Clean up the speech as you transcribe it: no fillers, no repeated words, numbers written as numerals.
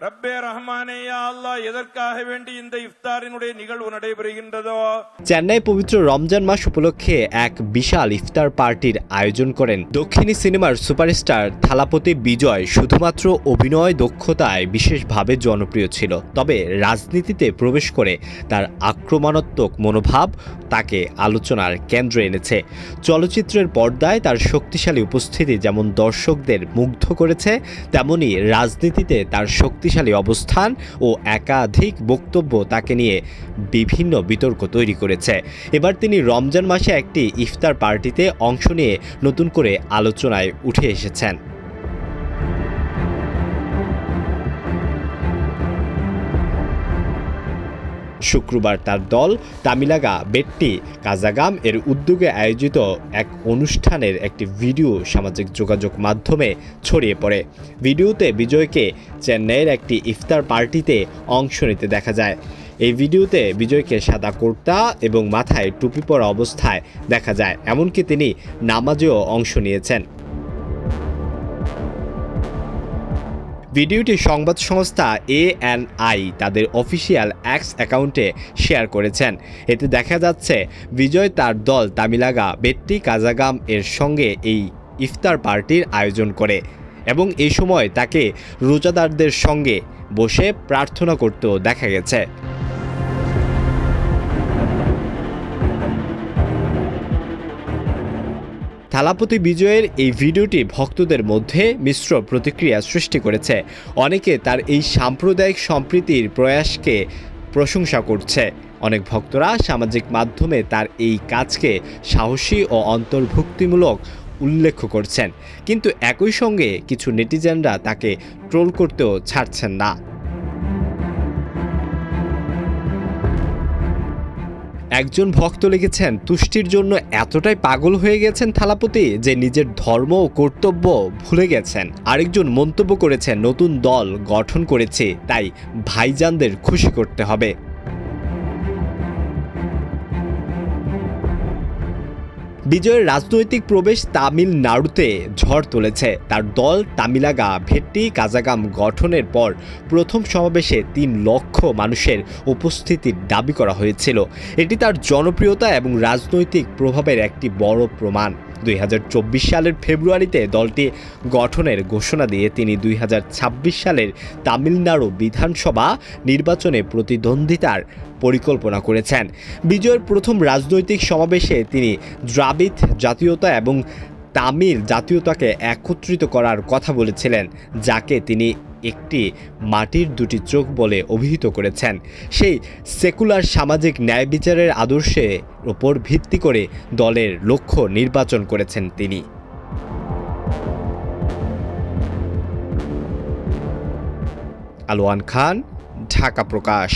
ரப்பே ரஹ்மானே யா আল্লাহ எதற்காக வேண்டி இந்த ইফতারিனுடைய নিகழ்வு நடைபெறுகின்றதோ। চেন্নাই পবিত্র রমজান মাস উপলক্ষে এক বিশাল ইফতার পার্টির আয়োজন করেন দক্ষিণী সিনেমার সুপারস্টার থালাপতি বিজয়। শুধুমাত্র অভিনয় দক্ষতায় বিশেষভাবে জনপ্রিয় ছিল, তবে রাজনীতিতে প্রবেশ করে তার আক্রমণাত্মক মনোভাব তাকে আলোচনার কেন্দ্রে এনেছে। চলচ্চিত্রের পর্দায় তার শক্তিশালী উপস্থিতি যেমন দর্শকদের মুগ্ধ করেছে, তেমনি রাজনীতিতে তার শক্তিশালী অবস্থান ও একাধিক বক্তব্য তাকে নিয়ে বিভিন্ন বিতর্ক তৈরি করেছে। এবার তিনি রমজান মাসে একটি ইফতার পার্টিতে অংশ নিয়ে নতুন করে আলোচনায় উঠে এসেছেন। শুক্রবার তার দল তামিলাগা বেট্টি কাজাগাম এর উদ্যোগে আয়োজিত এক অনুষ্ঠানের একটি ভিডিও সামাজিক যোগাযোগ মাধ্যমে ছড়িয়ে পড়ে। ভিডিওতে বিজয়কে চেন্নাইয়ের একটি ইফতার পার্টিতে অংশ নিতে দেখা যায়। এই ভিডিওতে বিজয়কে সাদা কুর্তা এবং মাথায় টুপি পরা অবস্থায় দেখা যায়, এমনকি তিনি নামাজেও অংশ নিয়েছেন। ভিডিওটি সংবাদ সংস্থা ANI তাদের অফিসিয়াল এক্স অ্যাকাউন্টে শেয়ার করেছেন। এতে দেখা যাচ্ছে বিজয় তার দল তামিলাগা বেট্টি কাজাগাম এর সঙ্গে এই ইফতার পার্টির আয়োজন করে এবং এই সময় তাকে রোজাদারদের সঙ্গে বসে প্রার্থনা করতেও দেখা গেছে। থালাপতি বিজয়ের এই ভিডিওটি ভক্তদের মধ্যে মিশ্র প্রতিক্রিয়া সৃষ্টি করেছে। অনেকে তার এই সাম্প্রদায়িক সম্প্রীতির প্রয়াসকে প্রশংসা করছে। অনেক ভক্তরা সামাজিক মাধ্যমে তার এই কাজকে সাহসী ও অন্তর্ভুক্তিমূলক উল্লেখ করছেন, কিন্তু একই সঙ্গে কিছু নেটিজেনরা তাকে ট্রোল করতেও ছাড়ছেন না। একজন ভক্ত লিখেছেন, তুষ্টির জন্য এতটাই পাগল হয়ে গেছেন থালাপতি যে নিজের ধর্ম ও কর্তব্য ভুলে গেছেন। আরেকজন মন্তব্য করেছেন, নতুন দল গঠন করেছে, তাই ভাইজানদের খুশি করতে হবে। বিজয়ের রাজনৈতিক প্রবেশ তামিলনাড়ুতে ঝড় তুলেছে। তার দল তামিলাগা ভেট্টি কাজাগাম গঠনের পর প্রথম সমাবেশে 3 লক্ষ মানুষের উপস্থিতির দাবি করা হয়েছিল। এটি তার জনপ্রিয়তা এবং রাজনৈতিক প্রভাবের একটি বড় প্রমাণ। 2024 সালের ফেব্রুয়ারিতে দলটি গঠনের ঘোষণা দিয়ে তিনি 2026 সালের তামিলনাড়ু বিধানসভা নির্বাচনে প্রতিদ্বন্দ্বিতার পরিকল্পনা করেছেন। বিজয়ের প্রথম রাজনৈতিক সমাবেশে তিনি দ্রাবিড় জাতীয়তা এবং তামিল জাতীয়তাকে একত্রিত করার কথা বলেছিলেন, যাকে তিনি একটি মাটির 2টি চোখ বলে অভিহিত করেছেন। সেই সেকুলার সামাজিক ন্যায় বিচারের আদর্শের উপর ভিত্তি করে দলের লক্ষ্য নির্বাচন করেছেন তিনি। আলোয়ান খান, ঢাকা প্রকাশ।